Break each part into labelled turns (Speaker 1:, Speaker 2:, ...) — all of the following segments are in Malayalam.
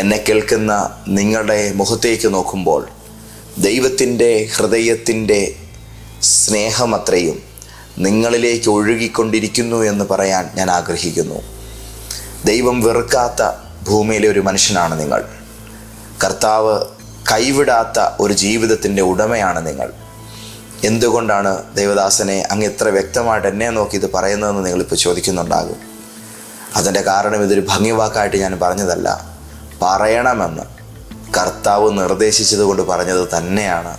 Speaker 1: എന്നെ കേൾക്കുന്ന നിങ്ങളുടെ മുഖത്തേക്ക് നോക്കുമ്പോൾ ദൈവത്തിൻ്റെ ഹൃദയത്തിൻ്റെ സ്നേഹമത്രയും നിങ്ങളിലേക്ക് ഒഴുകിക്കൊണ്ടിരിക്കുന്നു എന്ന് പറയാൻ ഞാൻ ആഗ്രഹിക്കുന്നു. ദൈവം വെറുക്കാത്ത ഭൂമിയിലെ ഒരു മനുഷ്യനാണ് നിങ്ങൾ. കർത്താവ് കൈവിടാത്ത ഒരു ജീവിതത്തിൻ്റെ ഉടമയാണ് നിങ്ങൾ. എന്തുകൊണ്ടാണ് ദൈവദാസനെ അങ്ങ് ഇത്ര വ്യക്തമായിട്ട് എന്നെ നോക്കി ഇത് പറയുന്നതെന്ന് നിങ്ങളിപ്പോൾ ചോദിക്കുന്നുണ്ടാകും. അതിൻ്റെ കാരണം ഇതൊരു ഭംഗിവാക്കായിട്ട് ഞാൻ പറഞ്ഞതല്ല, പറയണമെന്ന് കർത്താവ് നിർദ്ദേശിച്ചത് കൊണ്ട് പറഞ്ഞത് തന്നെയാണ്.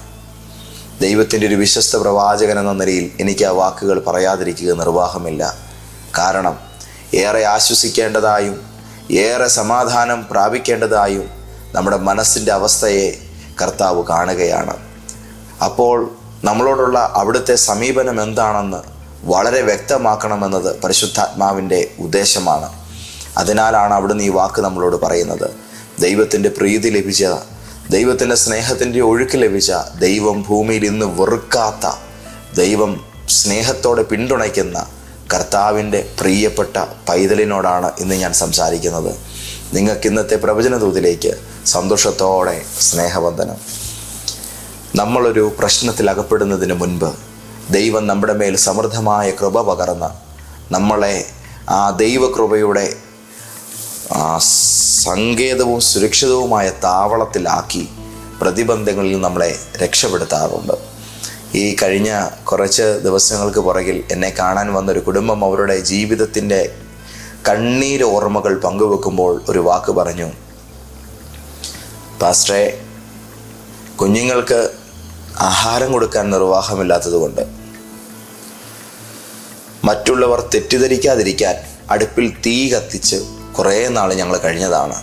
Speaker 1: ദൈവത്തിൻ്റെ ഒരു വിശ്വസ്ത പ്രവാചകൻ എന്ന നിലയിൽ എനിക്ക് ആ വാക്കുകൾ പറയാതിരിക്കുക നിർവാഹമില്ല. കാരണം ഏറെ ആശ്വസിക്കേണ്ടതായും ഏറെ സമാധാനം പ്രാപിക്കേണ്ടതായും നമ്മുടെ മനസ്സിൻ്റെ അവസ്ഥയെ കർത്താവ് കാണുകയാണ്. അപ്പോൾ നമ്മളോടുള്ള അവിടുത്തെ സമീപനം എന്താണെന്ന് വളരെ വ്യക്തമാക്കണമെന്നത് പരിശുദ്ധാത്മാവിൻ്റെ ഉദ്ദേശമാണ്. അതിനാലാണ് അവിടുന്ന് ഈ വാക്ക് നമ്മളോട് പറയുന്നത്. ദൈവത്തിൻ്റെ പ്രീതി ലഭിച്ച, ദൈവത്തിൻ്റെ സ്നേഹത്തിൻ്റെ ഒഴുക്ക് ലഭിച്ച, ദൈവം ഭൂമിയിൽ ഇന്ന് വെറുക്കാത്ത, ദൈവം സ്നേഹത്തോടെ പിന്തുണയ്ക്കുന്ന കർത്താവിൻ്റെ പ്രിയപ്പെട്ട പൈതലിനോടാണ് ഇന്ന് ഞാൻ സംസാരിക്കുന്നത്. നിങ്ങൾക്ക് ഇന്നത്തെ പ്രവചനദൂതിലേക്ക് സന്തോഷത്തോടെ സ്നേഹവന്ദനം. നമ്മളൊരു പ്രശ്നത്തിൽ അകപ്പെടുന്നതിന് മുൻപ് ദൈവം നമ്മുടെ മേൽ സമൃദ്ധമായ കൃപ പകർന്ന് നമ്മളെ ആ ദൈവകൃപയുടെ സങ്കേതവും സുരക്ഷിതവുമായ താവളത്തിലാക്കി പ്രതിബന്ധങ്ങളിൽ നമ്മളെ രക്ഷപ്പെടുത്താറുണ്ട്. ഈ കഴിഞ്ഞ കുറച്ച് ദിവസങ്ങൾക്ക് പുറകിൽ എന്നെ കാണാൻ വന്നൊരു കുടുംബം അവരുടെ ജീവിതത്തിൻ്റെ കണ്ണീര് ഓർമ്മകൾ പങ്കുവെക്കുമ്പോൾ ഒരു വാക്ക് പറഞ്ഞു, പാസ്റ്ററെ, കുഞ്ഞുങ്ങൾക്ക് ആഹാരം കൊടുക്കാൻ നിർവാഹമില്ലാത്തതുകൊണ്ട് മറ്റുള്ളവർ തെറ്റിദ്ധരിക്കാതിരിക്കാൻ അടുപ്പിൽ തീ കത്തിച്ച് കുറേ നാൾ ഞങ്ങൾ കഴിഞ്ഞതാണ്.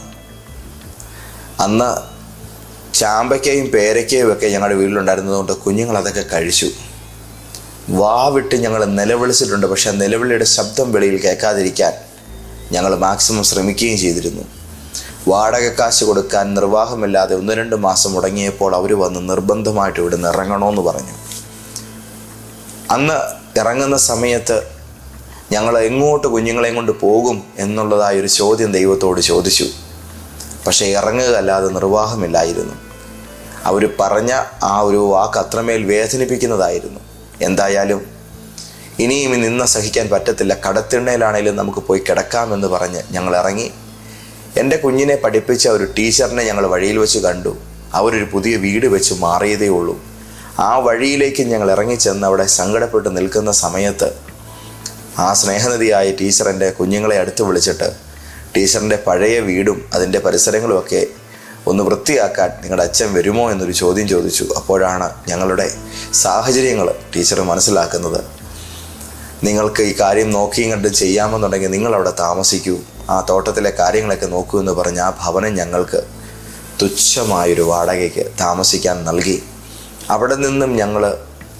Speaker 1: അന്ന് ചാമ്പയ്ക്കയും പേരയ്ക്കയും ഒക്കെ ഞങ്ങളുടെ വീട്ടിലുണ്ടായിരുന്നതുകൊണ്ട് കുഞ്ഞുങ്ങൾ അതൊക്കെ കഴിച്ചു. വാവിട്ട് ഞങ്ങൾ നിലവിളിച്ചിട്ടുണ്ട്. പക്ഷെ ആ നിലവിളിയുടെ ശബ്ദം വെളിയിൽ കേൾക്കാതിരിക്കാൻ ഞങ്ങൾ മാക്സിമം ശ്രമിക്കുകയും ചെയ്തിരുന്നു. വാടക കാശ് കൊടുക്കാൻ നിർവാഹമില്ലാതെ 1-2 മാസം മുടങ്ങിയപ്പോൾ അവർ വന്ന് നിർബന്ധമായിട്ട് ഇവിടുന്ന് ഇറങ്ങണമെന്ന് പറഞ്ഞു. അന്ന് ഇറങ്ങുന്ന സമയത്ത് ഞങ്ങൾ എങ്ങോട്ട് കുഞ്ഞുങ്ങളെയും കൊണ്ട് പോകും എന്നുള്ളതായൊരു ചോദ്യം ദൈവത്തോട് ചോദിച്ചു. പക്ഷേ ഇറങ്ങുക അല്ലാതെ നിർവാഹമില്ലായിരുന്നു. അവർ പറഞ്ഞ ആ ഒരു വാക്ക് അത്രമേൽ വേദനിപ്പിക്കുന്നതായിരുന്നു. എന്തായാലും ഇനിയും നിന്ന് സഹിക്കാൻ പറ്റത്തില്ല, കടത്തിണ്ണയിലാണെങ്കിലും നമുക്ക് പോയി കിടക്കാമെന്ന് പറഞ്ഞ് ഞങ്ങൾ ഇറങ്ങി. എൻ്റെ കുഞ്ഞിനെ പഠിപ്പിച്ച ഒരു ടീച്ചറിനെ ഞങ്ങൾ വഴിയിൽ വെച്ച് കണ്ടു. അവരൊരു പുതിയ വീട് വെച്ച് മാറിയതേ ഉള്ളൂ. ആ വഴിയിലേക്ക് ഞങ്ങൾ ഇറങ്ങിച്ചെന്ന് അവിടെ സങ്കടപ്പെട്ട് നിൽക്കുന്ന സമയത്ത് ആ സ്നേഹനിധിയായ ടീച്ചർ എൻ്റെ കുഞ്ഞുങ്ങളെ അടുത്ത് വിളിച്ചിട്ട് ടീച്ചറിൻ്റെ പഴയ വീടും അതിൻ്റെ പരിസരങ്ങളുമൊക്കെ ഒന്ന് വൃത്തിയാക്കാൻ നിങ്ങളുടെ അച്ഛൻ വരുമോ എന്നൊരു ചോദ്യം ചോദിച്ചു. അപ്പോഴാണ് ഞങ്ങളുടെ സാഹചര്യങ്ങൾ ടീച്ചർ മനസ്സിലാക്കുന്നത്. നിങ്ങൾക്ക് ഈ കാര്യം നോക്കിയും കണ്ട് ചെയ്യാമെന്നുണ്ടെങ്കിൽ നിങ്ങളവിടെ താമസിക്കൂ, ആ തോട്ടത്തിലെ കാര്യങ്ങളൊക്കെ നോക്കൂ എന്ന് പറഞ്ഞ് ആ ഭവനം ഞങ്ങൾക്ക് തുച്ഛമായൊരു വാടകയ്ക്ക് താമസിക്കാൻ നൽകി. അവിടെ നിന്നും ഞങ്ങൾ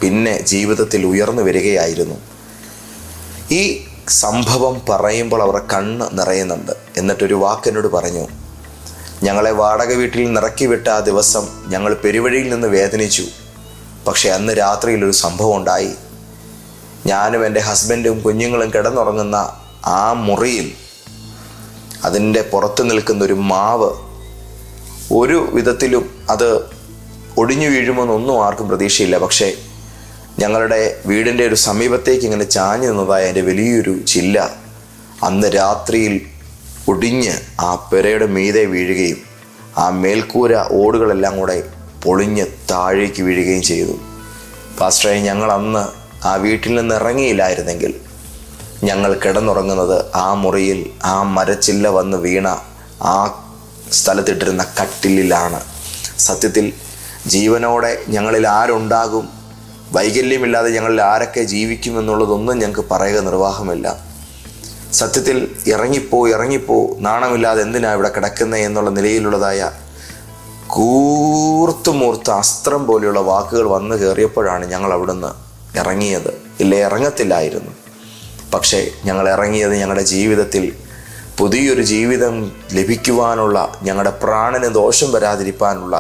Speaker 1: പിന്നെ ജീവിതത്തിൽ ഉയർന്നു വരികയായിരുന്നു. ഈ സംഭവം പറയുമ്പോൾ അവരുടെ കണ്ണ് നിറയുന്നുണ്ട്. എന്നിട്ടൊരു വാക്കെന്നോട് പറഞ്ഞു, ഞങ്ങളെ വാടക വീട്ടിൽ നിറക്കി വിട്ട ആ ദിവസം ഞങ്ങൾ പെരുവഴിയിൽ നിന്ന് വേദനിച്ചു. പക്ഷെ അന്ന് രാത്രിയിലൊരു സംഭവം ഉണ്ടായി. ഞാനും എൻ്റെ ഹസ്ബൻഡും കുഞ്ഞുങ്ങളും കിടന്നുറങ്ങുന്ന ആ മുറിയിൽ അതിൻ്റെ പുറത്ത് നിൽക്കുന്നൊരു മാവ് ഒരു വിധത്തിലും അത് ഒടിഞ്ഞു വീഴുമെന്നൊന്നും ആർക്കും പ്രതീക്ഷയില്ല. പക്ഷേ ഞങ്ങളുടെ വീടിൻ്റെ ഒരു സമീപത്തേക്ക് ഇങ്ങനെ ചാഞ്ഞു നിന്നതായ എൻ്റെ വലിയൊരു ചില്ല അന്ന് രാത്രിയിൽ ഒടിഞ്ഞ് ആ പെരയുടെ മീതെ വീഴുകയും ആ മേൽക്കൂര ഓടുകളെല്ലാം കൂടെ പൊളിഞ്ഞ് താഴേക്ക് വീഴുകയും ചെയ്തു. പാസ്റ്ററെ, ഞങ്ങൾ അന്ന് ആ വീട്ടിൽ നിന്ന് ഇറങ്ങിയില്ലായിരുന്നെങ്കിൽ ഞങ്ങൾ കിടന്നുറങ്ങുന്നത് ആ മുറിയിൽ ആ മരച്ചില്ല വന്ന് വീണ ആ സ്ഥലത്തിട്ടിരുന്ന കട്ടിലിലാണ്. സത്യത്തിൽ ജീവനോടെ ഞങ്ങളിൽ ആരുണ്ടാകും, വൈകല്യമില്ലാതെ ഞങ്ങളിൽ ആരൊക്കെ ജീവിക്കുമെന്നുള്ളതൊന്നും ഞങ്ങൾക്ക് പറയുക നിർവാഹമില്ല. സത്യത്തിൽ ഇറങ്ങിപ്പോ നാണമില്ലാതെ എന്തിനാ ഇവിടെ കിടക്കുന്നത് എന്നുള്ള നിലയിലുള്ളതായ കൂർത്തുമൂർത്ത അസ്ത്രം പോലെയുള്ള വാക്കുകൾ വന്നു കയറിയപ്പോഴാണ് ഞങ്ങൾ അവിടുന്ന് ഇറങ്ങിയത്. ഇല്ലേ, ഇറങ്ങത്തില്ലായിരുന്നു. പക്ഷേ ഞങ്ങൾ ഇറങ്ങിയത് ഞങ്ങളുടെ ജീവിതത്തിൽ പുതിയൊരു ജീവിതം ലഭിക്കുവാനുള്ള, ഞങ്ങളുടെ പ്രാണന് ദോഷം വരാതിരിക്കാനുള്ള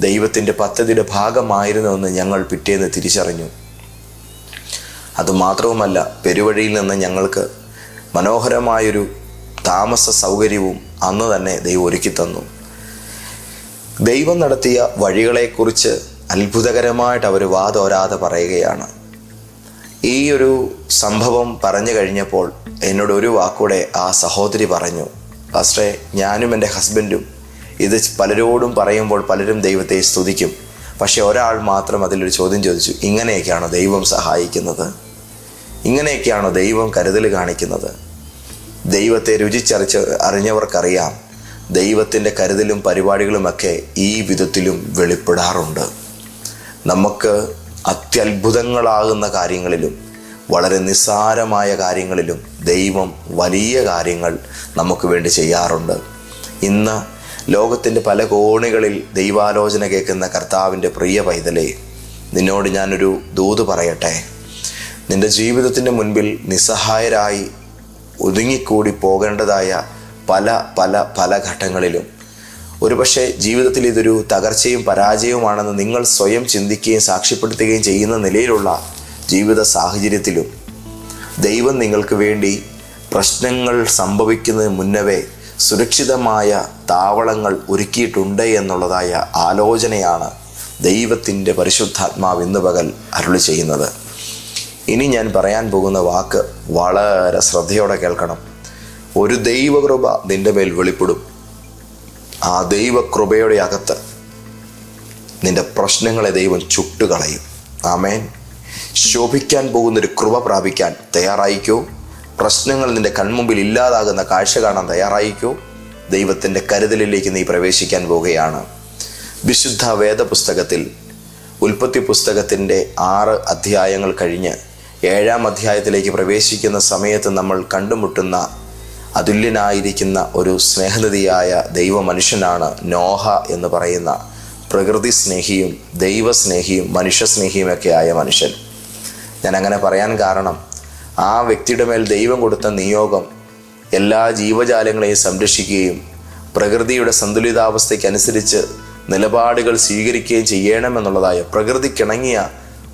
Speaker 1: ദൈവത്തിൻ്റെ പദ്ധതിയുടെ ഭാഗമായിരുന്നുവെന്ന് ഞങ്ങൾ പിറ്റേന്ന് തിരിച്ചറിഞ്ഞു. അതുമാത്രവുമല്ല, പെരുവഴിയിൽ നിന്ന് ഞങ്ങൾക്ക് മനോഹരമായൊരു താമസ സൗകര്യവും അന്ന് തന്നെ ദൈവം ഒരുക്കി തന്നു. ദൈവം നടത്തിയ വഴികളെക്കുറിച്ച് അത്ഭുതകരമായിട്ട് അവർ വാതോരാതെ പറയുകയാണ്. ഈ ഒരു സംഭവം പറഞ്ഞു കഴിഞ്ഞപ്പോൾ എന്നോട് ഒരു വാക്കൂടെ ആ സഹോദരി പറഞ്ഞു, പാസ്റ്ററെ, ഞാനും എൻ്റെ ഹസ്ബൻഡും ഇത് പലരോടും പറയുമ്പോൾ പലരും ദൈവത്തെ സ്തുതിക്കും, പക്ഷെ ഒരാൾ മാത്രം അതിലൊരു ചോദ്യം ചോദിച്ചു, ഇങ്ങനെയൊക്കെയാണോ ദൈവം സഹായിക്കുന്നത്? ഇങ്ങനെയൊക്കെയാണോ ദൈവം കരുതൽ കാണിക്കുന്നത്? ദൈവത്തെ അറിഞ്ഞവർക്കറിയാം, ദൈവത്തിൻ്റെ കരുതലും പരിപാടികളുമൊക്കെ ഈ വിധത്തിലും വെളിപ്പെടാറുണ്ട്. നമുക്ക് അത്യത്ഭുതങ്ങളാകുന്ന കാര്യങ്ങളിലും വളരെ നിസ്സാരമായ കാര്യങ്ങളിലും ദൈവം വലിയ കാര്യങ്ങൾ നമുക്ക് വേണ്ടി ചെയ്യാറുണ്ട്. ഇന്ന് ലോകത്തിൻ്റെ പല കോണുകളിൽ ദൈവാലോചന കേൾക്കുന്ന കർത്താവിൻ്റെ പ്രിയ പൈതലേ, നിന്നോട് ഞാനൊരു ദൂത് പറയട്ടെ. നിൻ്റെ ജീവിതത്തിൻ്റെ മുൻപിൽ നിസ്സഹായരായി ഒതുങ്ങിക്കൂടി പോകേണ്ടതായ പല പല പല ഘട്ടങ്ങളിലും ഒരുപക്ഷെ ജീവിതത്തിൽ ഇതൊരു തകർച്ചയും പരാജയവുമാണെന്ന് നിങ്ങൾ സ്വയം ചിന്തിക്കുകയും സാക്ഷ്യപ്പെടുത്തുകയും ചെയ്യുന്ന നിലയിലുള്ള ജീവിത സാഹചര്യത്തിലും ദൈവം നിങ്ങൾക്ക് വേണ്ടി പ്രശ്നങ്ങൾ സംഭവിക്കുന്നതിന് മുന്നവേ സുരക്ഷിതമായ താവളങ്ങൾ ഒരുക്കിയിട്ടുണ്ട് എന്നുള്ളതായ ആലോചനയാണ് ദൈവത്തിൻ്റെ പരിശുദ്ധാത്മാവ് ഇന്ന് പകൽ അരുളി ചെയ്യുന്നത്. ഇനി ഞാൻ പറയാൻ പോകുന്ന വാക്ക് വളരെ ശ്രദ്ധയോടെ കേൾക്കണം. ഒരു ദൈവകൃപ നിൻ്റെ മേൽ വെളിപ്പെടും. ആ ദൈവകൃപയുടെ അകത്ത് നിൻ്റെ പ്രശ്നങ്ങളെ ദൈവം ചുട്ടുകളയും. ആമേൻ. ശോഭിക്കാൻ പോകുന്നൊരു കൃപ പ്രാപിക്കാൻ തയ്യാറായിക്കോ. പ്രശ്നങ്ങൾ നിൻ്റെ കൺമുമ്പിൽ ഇല്ലാതാകുന്ന കാഴ്ച കാണാൻ തയ്യാറായിക്കോ. ദൈവത്തിൻ്റെ കരുതലിലേക്ക് നീ പ്രവേശിക്കാൻ പോവുകയാണ്. വിശുദ്ധ വേദപുസ്തകത്തിൽ ഉൽപ്പത്തി പുസ്തകത്തിൻ്റെ 6 അധ്യായങ്ങൾ കഴിഞ്ഞ് 7-ാം അധ്യായത്തിലേക്ക് പ്രവേശിക്കുന്ന സമയത്ത് നമ്മൾ കണ്ടുമുട്ടുന്ന അതുല്യനായിരിക്കുന്ന ഒരു സ്നേഹനിധിയായ ദൈവ മനുഷ്യനാണ് നോഹ എന്ന് പറയുന്ന പ്രകൃതി സ്നേഹിയും ദൈവസ്നേഹിയും മനുഷ്യസ്നേഹിയുമൊക്കെ ആയ മനുഷ്യൻ. ഞാൻ അങ്ങനെ പറയാൻ കാരണം, ആ വ്യക്തിയുടെ മേൽ ദൈവം കൊടുത്ത നിയോഗം എല്ലാ ജീവജാലങ്ങളെയും സംരക്ഷിക്കുകയും പ്രകൃതിയുടെ സന്തുലിതാവസ്ഥയ്ക്കനുസരിച്ച് നിലപാടുകൾ സ്വീകരിക്കുകയും ചെയ്യണമെന്നുള്ളതായ പ്രകൃതിക്കിണങ്ങിയ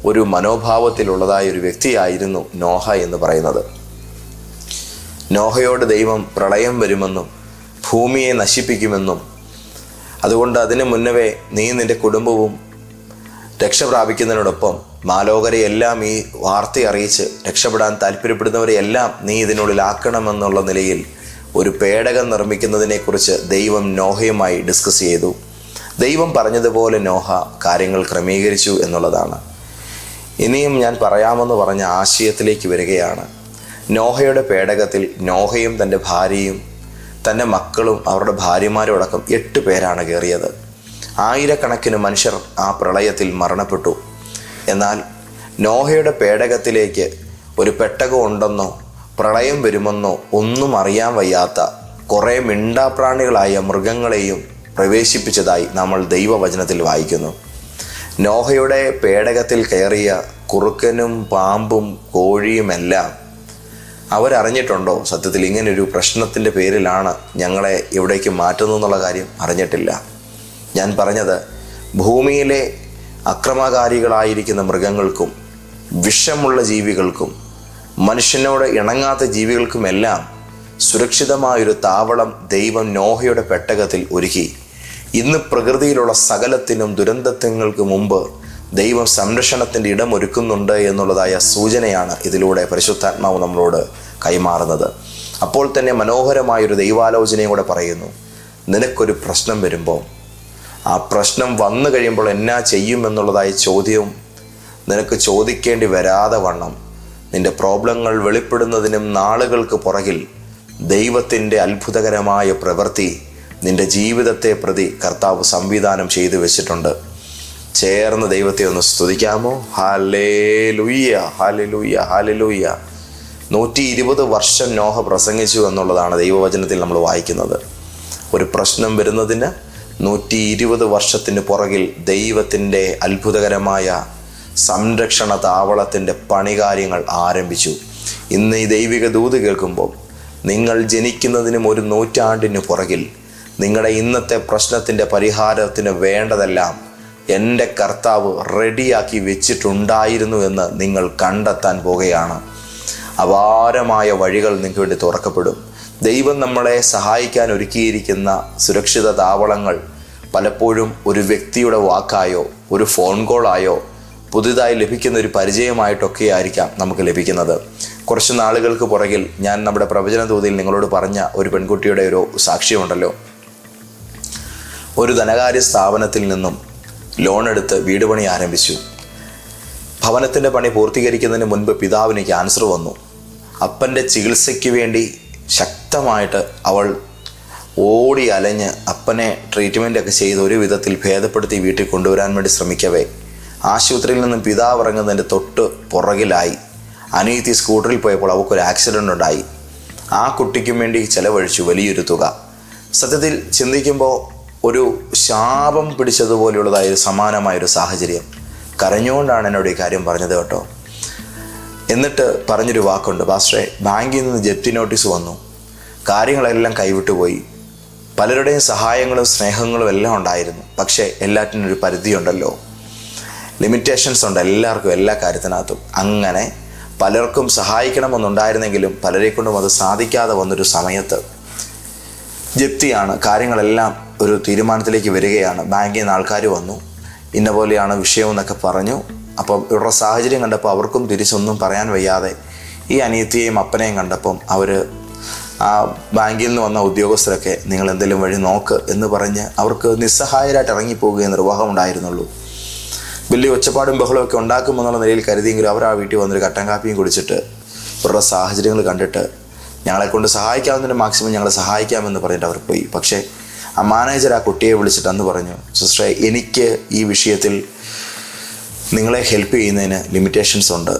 Speaker 1: ഒരു മനോഭാവത്തിലുള്ളതായ ഒരു വ്യക്തിയായിരുന്നു നോഹ എന്ന് പറയുന്നത്. നോഹയോട് ദൈവം പ്രളയം വരുമെന്നും ഭൂമിയെ നശിപ്പിക്കുമെന്നും അതുകൊണ്ട് അതിനു മുന്നവേ നീ നിൻ്റെ കുടുംബവും രക്ഷ പ്രാപിക്കുന്നതിനോടൊപ്പം മാലോകരെയെല്ലാം ഈ വാർത്ത അറിയിച്ച് രക്ഷപ്പെടാൻ താല്പര്യപ്പെടുന്നവരെയെല്ലാം നീ ഇതിനുള്ളിലാക്കണമെന്നുള്ള നിലയിൽ ഒരു പേടകം നിർമ്മിക്കുന്നതിനെക്കുറിച്ച് ദൈവം നോഹയുമായി ഡിസ്കസ് ചെയ്തു. ദൈവം പറഞ്ഞതുപോലെ നോഹ കാര്യങ്ങൾ ക്രമീകരിച്ചു എന്നുള്ളതാണ്. ഇനിയും ഞാൻ പറയാമെന്ന് പറഞ്ഞ ആശയത്തിലേക്ക് വരികയാണ്. നോഹയുടെ പേടകത്തിൽ നോഹയും തൻ്റെ ഭാര്യയും തൻ്റെ മക്കളും അവരുടെ ഭാര്യമാരോടക്കം 8 പേരാണ് കയറിയത്. ആയിരക്കണക്കിന് മനുഷ്യർ ആ പ്രളയത്തിൽ മരണപ്പെട്ടു. എന്നാൽ നോഹയുടെ പേടകത്തിലേക്ക് ഒരു പെട്ടകം ഉണ്ടെന്നോ പ്രളയം വരുമെന്നോ ഒന്നും അറിയാൻ വയ്യാത്ത കുറേ മിണ്ടാപ്രാണികളായ മൃഗങ്ങളെയും പ്രവേശിപ്പിച്ചതായി നമ്മൾ ദൈവവചനത്തിൽ വായിക്കുന്നു. നോഹയുടെ പേടകത്തിൽ കയറിയ കുറുക്കനും പാമ്പും കോഴിയുമെല്ലാം അവരറിഞ്ഞിട്ടുണ്ടോ? സത്യത്തിൽ ഇങ്ങനൊരു പ്രശ്നത്തിൻ്റെ പേരിലാണ് ഞങ്ങളെ ഇവിടേക്ക് മാറ്റുന്നു എന്നുള്ള കാര്യം അറിഞ്ഞിട്ടില്ല. ഞാൻ പറഞ്ഞത്, ഭൂമിയിലെ അക്രമകാരികളായിരിക്കുന്ന മൃഗങ്ങൾക്കും വിഷമുള്ള ജീവികൾക്കും മനുഷ്യനോട് ഇണങ്ങാത്ത ജീവികൾക്കുമെല്ലാം സുരക്ഷിതമായൊരു താവളം ദൈവം നോഹയുടെ പെട്ടകത്തിൽ ഒരുക്കി. ഇന്ന് പ്രകൃതിയിലുള്ള സകലത്തിനും ദുരന്തങ്ങൾക്ക് മുമ്പ് ദൈവം സംരക്ഷണത്തിൻ്റെ ഇടമൊരുക്കുന്നുണ്ട് എന്നുള്ളതായ സൂചനയാണ് ഇതിലൂടെ പരിശുദ്ധാത്മാവ് നമ്മളോട് കൈമാറുന്നത്. അപ്പോൾ തന്നെ മനോഹരമായൊരു ദൈവാലോചനയും കൂടെ പറയുന്നു. നിനക്കൊരു പ്രശ്നം വരുമ്പോൾ ആ പ്രശ്നം വന്നു കഴിയുമ്പോൾ എന്നാ ചെയ്യുമെന്നുള്ളതായ ചോദ്യവും നിനക്ക് ചോദിക്കേണ്ടി വരാതെ വണ്ണം നിൻ്റെ പ്രോബ്ലങ്ങൾ വെളിപ്പെടുന്നതിനും നാളുകൾക്ക് പുറകിൽ ദൈവത്തിൻ്റെ അത്ഭുതകരമായ പ്രവൃത്തി നിൻ്റെ ജീവിതത്തെ പ്രതി കർത്താവ് സംവിധാനം ചെയ്തു വെച്ചിട്ടുണ്ട്. ചേർന്ന് ദൈവത്തെ ഒന്ന് സ്തുതിക്കാമോ? Hallelujah, hallelujah, hallelujah. 120 വർഷം നോഹ പ്രസംഗിച്ചു എന്നുള്ളതാണ് ദൈവവചനത്തിൽ നമ്മൾ വായിക്കുന്നത്. ഒരു പ്രശ്നം വരുന്നതിന് 120 വർഷത്തിന് പുറകിൽ ദൈവത്തിൻ്റെ അത്ഭുതകരമായ സംരക്ഷണ താവളത്തിൻ്റെ പണികാര്യങ്ങൾ ആരംഭിച്ചു. ഇന്ന് ഈ ദൈവിക ദൂത് കേൾക്കുമ്പോൾ നിങ്ങൾ ജനിക്കുന്നതിനും 1 നൂറ്റാണ്ടിന് പുറകിൽ നിങ്ങളുടെ ഇന്നത്തെ പ്രശ്നത്തിൻ്റെ പരിഹാരത്തിന് വേണ്ടതെല്ലാം എൻ്റെ കർത്താവ് റെഡിയാക്കി വെച്ചിട്ടുണ്ടായിരുന്നു എന്ന് നിങ്ങൾ കണ്ടെത്താൻ പോകുകയാണ്. അപാരമായ വഴികൾ നിങ്ങൾക്ക് വേണ്ടി തുറക്കപ്പെടും. ദൈവം നമ്മളെ സഹായിക്കാൻ ഒരുക്കിയിരിക്കുന്ന സുരക്ഷിത താവളങ്ങൾ പലപ്പോഴും ഒരു വ്യക്തിയുടെ വാക്കായോ ഒരു ഫോൺ കോളായോ പുതുതായി ലഭിക്കുന്ന ഒരു പരിചയമായിട്ടൊക്കെ ആയിരിക്കാം നമുക്ക് ലഭിക്കുന്നത്. കുറച്ച് നാളുകൾക്ക് പുറകിൽ ഞാൻ നമ്മുടെ പ്രവചന ദൂതിൽ നിങ്ങളോട് പറഞ്ഞ ഒരു പെൺകുട്ടിയുടെ ഒരു സാക്ഷ്യമുണ്ടല്ലോ. ഒരു ധനകാര്യ സ്ഥാപനത്തിൽ നിന്നും ലോൺ എടുത്ത് വീട് പണി ആരംഭിച്ചു. ഭവനത്തിൻ്റെ പണി പൂർത്തീകരിക്കുന്നതിന് മുൻപ് പിതാവിന് ക്യാൻസർ വന്നു. അപ്പൻ്റെ ചികിത്സയ്ക്ക് വേണ്ടി ശക്തമായിട്ട് അവൾ ഓടി അലഞ്ഞ് അപ്പനെ ട്രീറ്റ്മെൻറ്റൊക്കെ ചെയ്ത് ഒരു വിധത്തിൽ ഭേദപ്പെടുത്തി വീട്ടിൽ കൊണ്ടുവരാൻ വേണ്ടി ശ്രമിക്കവേ ആശുപത്രിയിൽ നിന്നും പിതാവ് ഇറങ്ങുന്നതിൻ്റെ തൊട്ട് പുറകിലായി അനിയത്തി സ്കൂട്ടറിൽ പോയപ്പോൾ അവൾക്കൊരു ആക്സിഡൻ്റ് ഉണ്ടായി. ആ കുട്ടിക്കും വേണ്ടി ചെലവഴിച്ചു വലിയൊരു തുക. സത്യത്തിൽ ചിന്തിക്കുമ്പോൾ ഒരു ശാപം പിടിച്ചതുപോലെയുള്ളതായൊരു സമാനമായൊരു സാഹചര്യം. കരഞ്ഞുകൊണ്ടാണ് എന്നോട് ഈ കാര്യം പറഞ്ഞത് കേട്ടോ. എന്നിട്ട് പറഞ്ഞൊരു വാക്കുണ്ട്, പാസ്റ്ററെ, ബാങ്കിൽ നിന്ന് ജപ്തി നോട്ടീസ് വന്നു, കാര്യങ്ങളെല്ലാം കൈവിട്ടുപോയി, പലരുടെയും സഹായങ്ങളും സ്നേഹങ്ങളും എല്ലാം ഉണ്ടായിരുന്നു, പക്ഷേ എല്ലാറ്റിനും ഒരു പരിധിയുണ്ടല്ലോ, ലിമിറ്റേഷൻസ് ഉണ്ട് എല്ലാവർക്കും എല്ലാ കാര്യത്തിനകത്തും. അങ്ങനെ പലർക്കും സഹായിക്കണമെന്നുണ്ടായിരുന്നെങ്കിലും പലരെ കൊണ്ടും അത് സാധിക്കാതെ വന്നൊരു സമയത്ത് ജപ്തിയാണ്, കാര്യങ്ങളെല്ലാം ഒരു തീരുമാനത്തിലേക്ക് വരികയാണ്. ബാങ്കിൽ നിന്ന് ആൾക്കാർ വന്നു, ഇന്ന പോലെയാണ് വിഷയം എന്നൊക്കെ പറഞ്ഞു. അപ്പം ഇവരുടെ സാഹചര്യം കണ്ടപ്പോൾ അവർക്കും തിരിച്ചൊന്നും പറയാൻ വയ്യാതെ ഈ അനിയത്തിയെയും അപ്പനെയും കണ്ടപ്പം അവർ ആ ബാങ്കിൽ നിന്ന് വന്ന ഉദ്യോഗസ്ഥരൊക്കെ നിങ്ങൾ എന്തെങ്കിലും വഴി നോക്ക് എന്ന് പറഞ്ഞ് അവർക്ക് നിസ്സഹായരായിട്ട് ഇറങ്ങിപ്പോവുകയും നിർവാഹമുണ്ടായിരുന്നുള്ളൂ. വലിയ ഒച്ചപ്പാടും ബഹളമൊക്കെ ഉണ്ടാക്കുമെന്നുള്ള നിലയിൽ കരുതിയെങ്കിലും അവർ ആ വീട്ടിൽ വന്നൊരു കട്ടൻ കാപ്പിയും കുടിച്ചിട്ട് ഇവരുടെ സാഹചര്യങ്ങൾ കണ്ടിട്ട് ഞങ്ങളെക്കൊണ്ട് സഹായിക്കാവുന്നതിന് മാക്സിമം ഞങ്ങളെ സഹായിക്കാമെന്ന് പറഞ്ഞിട്ട് അവർ പോയി. പക്ഷേ ആ മാനേജർ ആ കുട്ടിയെ വിളിച്ചിട്ട് അന്ന് പറഞ്ഞു, സിസ്റ്ററെ, എനിക്ക് ഈ വിഷയത്തിൽ നിങ്ങളെ ഹെൽപ്പ് ചെയ്യുന്നതിന് ലിമിറ്റേഷൻസ് ഉണ്ട്,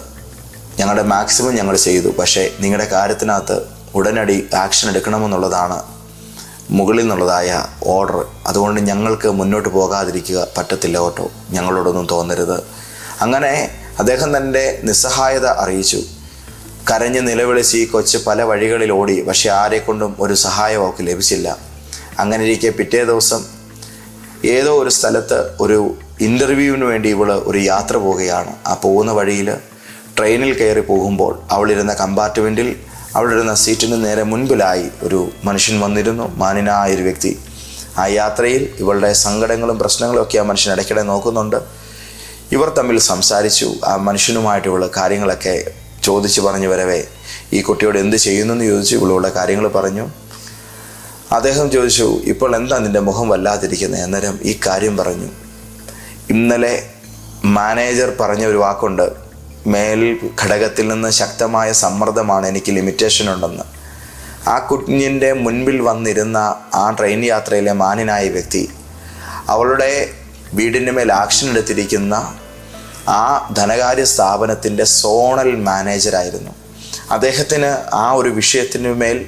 Speaker 1: ഞങ്ങളുടെ മാക്സിമം ഞങ്ങൾ ചെയ്തു, പക്ഷേ നിങ്ങളുടെ കാര്യത്തിനകത്ത് ഉടനടി ആക്ഷൻ എടുക്കണമെന്നുള്ളതാണ് മുകളിൽ നിന്നുള്ളതായ ഓർഡർ. അതുകൊണ്ട് ഞങ്ങൾക്ക് മുന്നോട്ട് പോകാതിരിക്കുക പറ്റത്തില്ല കേട്ടോ, ഞങ്ങളോടൊന്നും തോന്നരുത്. അങ്ങനെ അദ്ദേഹം തൻ്റെ നിസ്സഹായത അറിയിച്ചു. കരഞ്ഞ് നിലവിളിച്ച് ഈ കൊച്ച് പല വഴികളിൽ ഓടി, പക്ഷെ ആരെക്കൊണ്ടും ഒരു സഹായം അവൾക്ക് ലഭിച്ചില്ല. അങ്ങനെ ഇരിക്കെ പിറ്റേ ദിവസം ഏതോ ഒരു സ്ഥലത്ത് ഒരു ഇൻ്റർവ്യൂവിന് വേണ്ടി ഇവൾ ഒരു യാത്ര പോവുകയാണ്. ആ പോകുന്ന വഴിയിൽ ട്രെയിനിൽ കയറി പോകുമ്പോൾ അവളിരുന്ന കമ്പാർട്ട്മെൻറ്റിൽ അവളിരുന്ന സീറ്റിന് നേരെ മുൻപിലായി ഒരു മനുഷ്യൻ വന്നിരുന്നു, മാന്യനായൊരു വ്യക്തി. ആ യാത്രയിൽ ഇവളുടെ സങ്കടങ്ങളും പ്രശ്നങ്ങളും ഒക്കെ ആ മനുഷ്യൻ ഇടയ്ക്കിടെ നോക്കുന്നുണ്ട്. ഇവർ തമ്മിൽ സംസാരിച്ചു. ആ മനുഷ്യനുമായിട്ട് ഇവൾ കാര്യങ്ങളൊക്കെ ചോദിച്ച് പറഞ്ഞു വരവേ ഈ കുട്ടിയോട് എന്ത് ചെയ്യുന്നെന്ന് ചോദിച്ചു. ഇവളുടെ കാര്യങ്ങൾ പറഞ്ഞു. അദ്ദേഹം ചോദിച്ചു, ഇപ്പോൾ എന്താ നിൻ്റെ മുഖം വല്ലാതിരിക്കുന്നത്? അന്നേരം ഈ കാര്യം പറഞ്ഞു. ഇന്നലെ മാനേജർ പറഞ്ഞ ഒരു വാക്കുണ്ട്, മേൽ ഘടകത്തിൽ നിന്ന് ശക്തമായ സമ്മർദ്ദമാണ്, എനിക്ക് ലിമിറ്റേഷൻ ഉണ്ടെന്ന്. ആ കുഞ്ഞിൻ്റെ മുൻപിൽ വന്നിരുന്ന ആ ട്രെയിൻ യാത്രയിലെ മാന്യനായ വ്യക്തി അവളുടെ വീടിൻ്റെ മേൽ ആക്ഷൻ എടുത്തിരിക്കുന്ന ആ ധനകാര്യ സ്ഥാപനത്തിൻ്റെ സോണൽ മാനേജരായിരുന്നു. അദ്ദേഹത്തിന് ആ ഒരു വിഷയത്തിന് മേൽ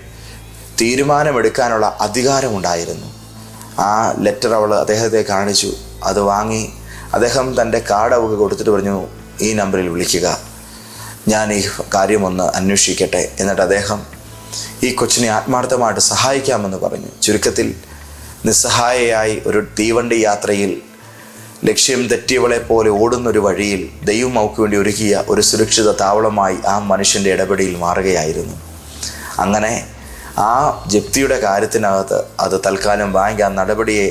Speaker 1: തീരുമാനമെടുക്കാനുള്ള അധികാരമുണ്ടായിരുന്നു. ആ ലെറ്റർ അവൾ അദ്ദേഹത്തെ കാണിച്ചു. അത് വാങ്ങി അദ്ദേഹം തൻ്റെ കാർഡ് അവൾക്ക് കൊടുത്തിട്ട് പറഞ്ഞു, ഈ നമ്പറിൽ വിളിക്കുക, ഞാൻ ഈ കാര്യമൊന്ന് അന്വേഷിക്കട്ടെ. എന്നിട്ട് അദ്ദേഹം ഈ കൊച്ചിനെ ആത്മാർത്ഥമായിട്ട് സഹായിക്കാമെന്ന് പറഞ്ഞു. ചുരുക്കത്തിൽ നിസ്സഹായയായി ഒരു തീവണ്ടി യാത്രയിൽ ലക്ഷ്യം തെറ്റിയവളെ പോലെ ഓടുന്നൊരു വഴിയിൽ ദൈവം അവൾക്ക് വേണ്ടി ഒരുക്കിയ ഒരു സുരക്ഷിത താവളമായി ആ മനുഷ്യൻ്റെ ഇടപെടലിൽ മാറുകയായിരുന്നു. അങ്ങനെ ആ ജപ്തിയുടെ കാര്യത്തിനകത്ത് അത് തൽക്കാലം ബാങ്ക് ആ നടപടിയെ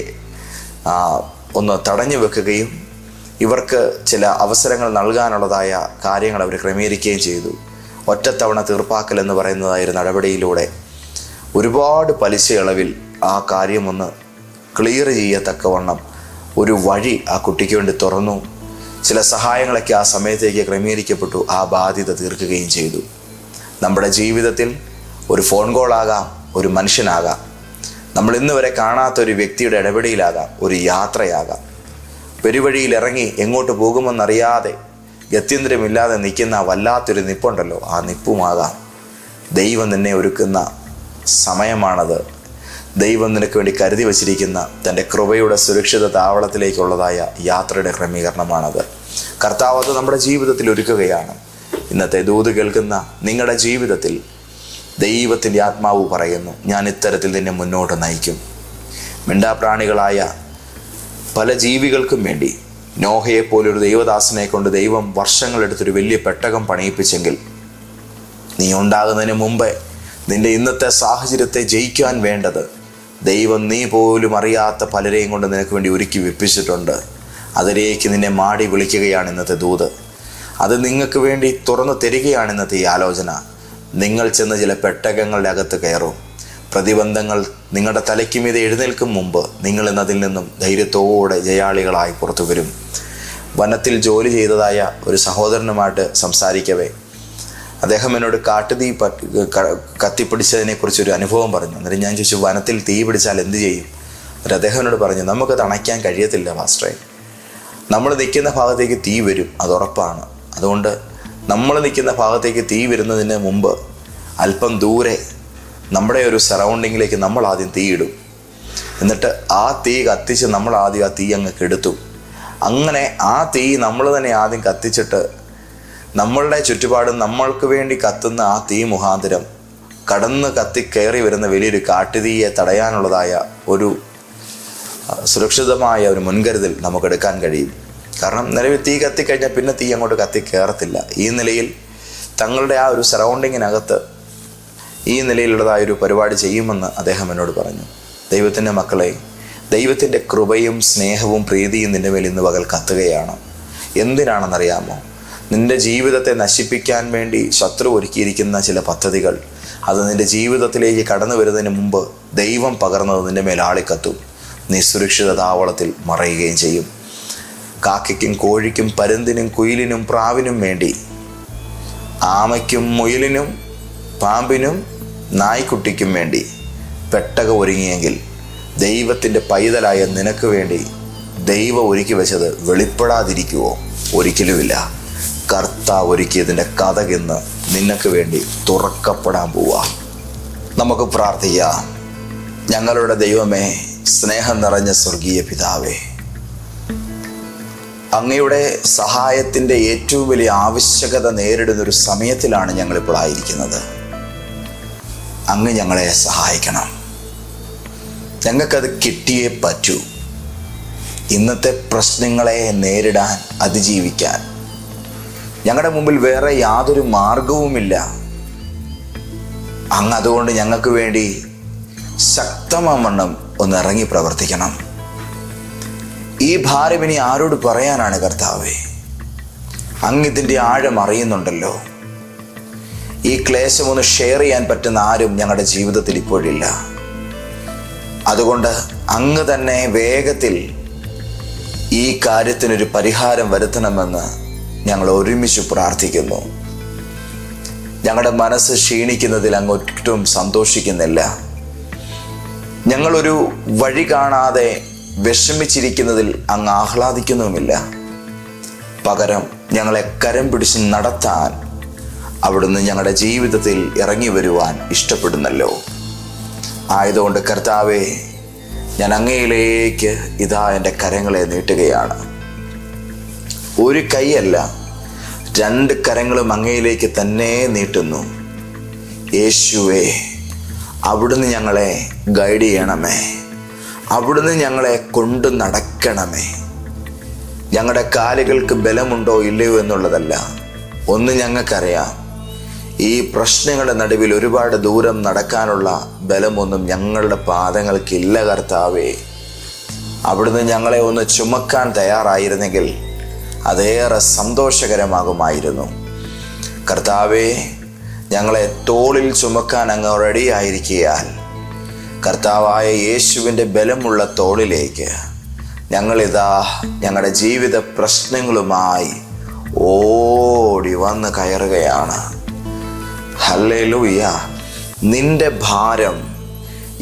Speaker 1: ഒന്ന് തടഞ്ഞു വെക്കുകയും ഇവർക്ക് ചില അവസരങ്ങൾ നൽകാനുള്ളതായ കാര്യങ്ങൾ അവർ ക്രമീകരിക്കുകയും ചെയ്തു. ഒറ്റത്തവണ തീർപ്പാക്കൽ എന്ന് പറയുന്നതായ നടപടിയിലൂടെ ഒരുപാട് പലിശ ഇളവിൽ ആ കാര്യമൊന്ന് ക്ലിയർ ചെയ്യത്തക്കവണ്ണം ഒരു വഴി ആ കുട്ടിക്ക് വേണ്ടി തുറന്നു. ചില സഹായങ്ങളൊക്കെ ആ സമയത്തേക്ക് ക്രമീകരിക്കപ്പെട്ടു. ആ ബാധ്യത തീർക്കുകയും ചെയ്തു. നമ്മുടെ ജീവിതത്തിൽ ഒരു ഫോൺ കോളാകാം, ഒരു മനുഷ്യനാകാം, നമ്മൾ ഇന്ന് വരെ കാണാത്തൊരു വ്യക്തിയുടെ ഇടപെടലാകാം, ഒരു യാത്രയാകാം, പെരുവഴിയിൽ ഇറങ്ങി എങ്ങോട്ട് പോകുമെന്നറിയാതെ ഗത്യന്തരമില്ലാതെ നിൽക്കുന്ന വല്ലാത്തൊരു നിപ്പുണ്ടല്ലോ, ആ നിപ്പുമാകാം. ദൈവം നിന്നെ ഒരുക്കുന്ന സമയമാണത്. ദൈവം നിനക്ക് വേണ്ടി കരുതി വച്ചിരിക്കുന്ന തൻ്റെ കൃപയുടെ സുരക്ഷിത താവളത്തിലേക്കുള്ളതായ യാത്രയുടെ ക്രമീകരണമാണത്. കർത്താവ് അത് നമ്മുടെ ജീവിതത്തിൽ ഒരുക്കുകയാണ്. ഇന്നത്തെ ദൂത് കേൾക്കുന്ന നിങ്ങളുടെ ജീവിതത്തിൽ ദൈവത്തിൻ്റെ ആത്മാവ് പറയുന്നു, ഞാൻ ഇത്തരത്തിൽ നിന്നെ മുന്നോട്ട് നയിക്കും. മിണ്ടാപ്രാണികളായ പല ജീവികൾക്കും വേണ്ടി നോഹയെപ്പോലൊരു ദൈവദാസനെ കൊണ്ട് ദൈവം വർഷങ്ങളെടുത്തൊരു വലിയ പെട്ടകം പണിയിപ്പിച്ചെങ്കിൽ, നീ ഉണ്ടാകുന്നതിന് മുമ്പേ നിൻ്റെ ഇന്നത്തെ സാഹചര്യത്തെ ജയിക്കാൻ വേണ്ടത് ദൈവം നീ പോലും അറിയാത്ത പലരെയും കൊണ്ട് നിനക്ക് വേണ്ടി ഒരുക്കി വെപ്പിച്ചിട്ടുണ്ട്. അതിലേക്ക് നിന്നെ മാടി വിളിക്കുകയാണ് ഇന്നത്തെ ദൂത്. അത് നിങ്ങൾക്ക് വേണ്ടി തുറന്നു തരികയാണ് ഇന്നത്തെ ഈ ആലോചന. നിങ്ങൾ ചെന്ന് ചില പെട്ടകങ്ങളുടെ അകത്ത് കയറും. പ്രതിബന്ധങ്ങൾ നിങ്ങളുടെ തലയ്ക്ക് മീതെ എഴുന്നേൽക്കും മുമ്പ് നിങ്ങൾ ഇന്നതിൽ നിന്നും ധൈര്യത്തോടെ ജയാളികളായി പുറത്തു വരും. വനത്തിൽ ജോലി ചെയ്തതായ ഒരു സഹോദരനുമായിട്ട് സംസാരിക്കവേ അദ്ദേഹം എന്നോട് കാട്ടുതീ കത്തിപ്പിടിച്ചതിനെക്കുറിച്ചൊരു അനുഭവം പറഞ്ഞു. അന്നേരം ഞാൻ ചോദിച്ചു, വനത്തിൽ തീ പിടിച്ചാൽ എന്ത് ചെയ്യും? അദ്ദേഹം എന്നോട് പറഞ്ഞു, നമുക്കത് അണയ്ക്കാൻ കഴിയത്തില്ല പാസ്റ്ററെ. നമ്മൾ നിൽക്കുന്ന ഭാഗത്തേക്ക് തീ വരും, അത് ഉറപ്പാണ്. അതുകൊണ്ട് നമ്മൾ നിൽക്കുന്ന ഭാഗത്തേക്ക് തീ വരുന്നതിന് മുമ്പ് അല്പം ദൂരെ നമ്മുടെ ഒരു സറൗണ്ടിങ്ങിലേക്ക് നമ്മൾ ആദ്യം തീ ഇടും. എന്നിട്ട് ആ തീ കത്തിച്ച് നമ്മൾ ആദ്യം ആ തീ അങ്ങ് കെടുത്തും. അങ്ങനെ ആ തീ നമ്മൾ തന്നെ ആദ്യം കത്തിച്ചിട്ട് നമ്മളുടെ ചുറ്റുപാടും നമ്മൾക്ക് വേണ്ടി കത്തുന്ന ആ തീ മുഖാന്തരം കടന്ന് കയറി വരുന്ന വലിയൊരു കാട്ടുതീയെ തടയാനുള്ളതായ ഒരു സുരക്ഷിതമായ ഒരു മുൻകരുതൽ നമുക്കെടുക്കാൻ കഴിയും. കാരണം നിലവിൽ തീ കത്തിക്കഴിഞ്ഞാൽ പിന്നെ തീ അങ്ങോട്ട് കയറത്തില്ല. ഈ നിലയിൽ തങ്ങളുടെ ആ ഒരു സറൗണ്ടിങ്ങിനകത്ത് ഈ നിലയിലുള്ളതായൊരു പരിപാടി ചെയ്യുമെന്ന് അദ്ദേഹം എന്നോട് പറഞ്ഞു. ദൈവത്തിൻ്റെ മക്കളെ, ദൈവത്തിൻ്റെ കൃപയും സ്നേഹവും പ്രീതിയും നിൻ്റെ മേൽ ഇന്ന് പകൽ കത്തുകയാണ്. എന്തിനാണെന്നറിയാമോ? നിൻ്റെ ജീവിതത്തെ നശിപ്പിക്കാൻ വേണ്ടി ശത്രു ഒരുക്കിയിരിക്കുന്ന ചില പദ്ധതികൾ, അത് നിൻ്റെ ജീവിതത്തിലേക്ക് കടന്നു വരുന്നതിന് മുമ്പ് ദൈവം പകർന്നത് നിൻ്റെ മേൽ ആളിക്കത്തും. നീ സുരക്ഷിത താവളത്തിൽ മറയുകയും ചെയ്യും. കാക്കയ്ക്കും കോഴിക്കും പരുന്തിനും കുയിലിനും പ്രാവിനും വേണ്ടി, ആമയ്ക്കും മുയലിനും പാമ്പിനും നായ്ക്കുട്ടിക്കും വേണ്ടി പെട്ടകം ഒരുങ്ങിയെങ്കിൽ ദൈവത്തിൻ്റെ പൈതലായ നിനക്ക് വേണ്ടി ദൈവം ഒരുക്കി വെച്ചത് വെളിപ്പെടാതിരിക്കുവോ? ഒരിക്കലുമില്ല. കർത്താവ് ഒരുക്കിയതിൻ്റെ കഥകിന്ന് നിനക്ക് വേണ്ടി തുറക്കപ്പെടാൻ പോവാ. നമുക്ക് പ്രാർത്ഥിക്കാം. ഞങ്ങളുടെ ദൈവമേ, സ്നേഹം നിറഞ്ഞ സ്വർഗീയ പിതാവേ, അങ്ങയുടെ സഹായത്തിൻ്റെ ഏറ്റവും വലിയ ആവശ്യകത നേരിടുന്നൊരു സമയത്തിലാണ് ഞങ്ങളിപ്പോൾ ആയിരിക്കുന്നത്. അങ്ങ് ഞങ്ങളെ സഹായിക്കണം. ഞങ്ങൾക്കത് കിട്ടിയേ പറ്റൂ. ഇന്നത്തെ പ്രശ്നങ്ങളെ നേരിടാൻ, അതിജീവിക്കാൻ ഞങ്ങളുടെ മുമ്പിൽ വേറെ യാതൊരു മാർഗവുമില്ല. അങ്ങ് അതുകൊണ്ട് ഞങ്ങൾക്ക് വേണ്ടി ശക്തമാവണ്ണം ഒന്ന് ഇറങ്ങി പ്രവർത്തിക്കണം. ഈ ഭാരം ഇനി ആരോട് പറയാനാണ് കർത്താവേ? അങ്ങ് ഇതിൻ്റെ ആഴം അറിയുന്നുണ്ടല്ലോ. ഈ ക്ലേശം ഒന്ന് ഷെയർ ചെയ്യാൻ പറ്റുന്ന ആരും ഞങ്ങളുടെ ജീവിതത്തിൽ ഇപ്പോഴില്ല. അതുകൊണ്ട് അങ്ങ് തന്നെ വേഗത്തിൽ ഈ കാര്യത്തിനൊരു പരിഹാരം വരുത്തണമെന്ന് ഞങ്ങൾ ഒരുമിച്ച് പ്രാർത്ഥിക്കുന്നു. ഞങ്ങളുടെ മനസ്സ് ക്ഷീണിക്കുന്നതിൽ അങ്ങ് ഒട്ടും സന്തോഷിക്കുന്നില്ല. ഞങ്ങളൊരു വഴി കാണാതെ വിഷമിച്ചിരിക്കുന്നതിൽ അങ്ങ് ആഹ്ലാദിക്കുന്നുമില്ല. പകരം ഞങ്ങളെ കരം പിടിച്ച് നടത്താൻ അവിടുന്ന് ഞങ്ങളുടെ ജീവിതത്തിൽ ഇറങ്ങി വരുവാൻ ഇഷ്ടപ്പെടുന്നല്ലോ. ആയതുകൊണ്ട് കർത്താവേ, ഞാൻ അങ്ങയിലേക്ക് ഇതാ എൻ്റെ കരങ്ങളെ നീട്ടുകയാണ്. ഒരു കൈയല്ല, 2 കരങ്ങളും അങ്ങയിലേക്ക് തന്നെ നീട്ടുന്നു. യേശുവേ, അവിടുന്ന് ഞങ്ങളെ ഗൈഡ് ചെയ്യണമേ. അവിടുന്ന് ഞങ്ങളെ കൊണ്ട് നടക്കണമേ. ഞങ്ങളുടെ കാലുകൾക്ക് ബലമുണ്ടോ ഇല്ലയോ എന്നുള്ളതല്ല. ഒന്ന് ഞങ്ങൾക്കറിയാം, ഈ പ്രശ്നങ്ങളുടെ നടുവിൽ ഒരുപാട് ദൂരം നടക്കാനുള്ള ബലമൊന്നും ഞങ്ങളുടെ പാദങ്ങൾക്കില്ല കർത്താവേ. അവിടുന്ന് ഞങ്ങളെ ഒന്ന് ചുമക്കാൻ തയ്യാറായിരുന്നെങ്കിൽ അതേറെ സന്തോഷകരമാകുമായിരുന്നു. കർത്താവേ, ഞങ്ങളെ തോളിൽ ചുമക്കാൻ അങ്ങ് റെഡിയായിരിക്കയാൽ കർത്താവായ യേശുവിൻ്റെ ബലമുള്ള തോളിലേക്ക് ഞങ്ങളിതാ ഞങ്ങളുടെ ജീവിത പ്രശ്നങ്ങളുമായി ഓടി വന്ന് കയറുകയാണ്. ഹല്ലേലൂയ. നിന്റെ ഭാരം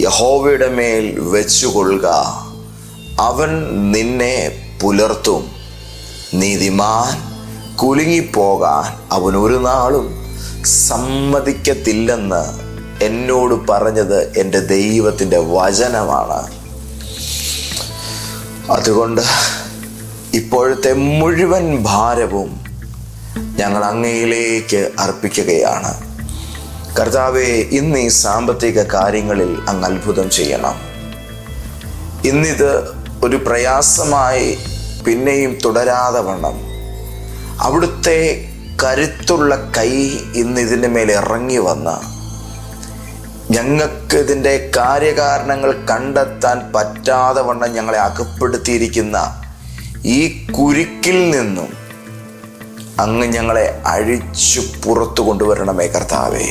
Speaker 1: യഹോവയുടെ മേൽ വെച്ചുകൊള്ളുക, അവൻ നിന്നെ പുലർത്തും. നീതിമാൻ കുലുങ്ങിപ്പോകാൻ അവൻ ഒരു നാളും സമ്മതിക്കത്തില്ലെന്ന് എന്നോട് പറഞ്ഞത് എൻ്റെ ദൈവത്തിൻ്റെ വചനമാണ്. അതുകൊണ്ട് ഇപ്പോഴത്തെ മുഴുവൻ ഭാരവും ഞങ്ങൾ അങ്ങയിലേക്ക് അർപ്പിക്കുകയാണ്. കർത്താവേ, ഇന്ന് ഈ സാമ്പത്തിക കാര്യങ്ങളിൽ അങ്ങ് അത്ഭുതം ചെയ്യണം. ഇന്നിത് ഒരു പ്രയാസമായി പിന്നെയും തുടരാതെ വണ്ണം അവിടുത്തെ കരുത്തുള്ള കൈ ഇന്ന് ഇതിൻ്റെ മേൽ ഇറങ്ങി വന്ന് ഞങ്ങൾക്ക് ഇതിൻ്റെ കാര്യകാരണങ്ങൾ കണ്ടെത്താൻ പറ്റാതെ വണ്ണം ഞങ്ങളെ അകപ്പെടുത്തിയിരിക്കുന്ന ഈ കുരുക്കിൽ നിന്നും അങ്ങ് ഞങ്ങളെ അഴിച്ചു പുറത്തു കൊണ്ടുവരണമേ കർത്താവേ.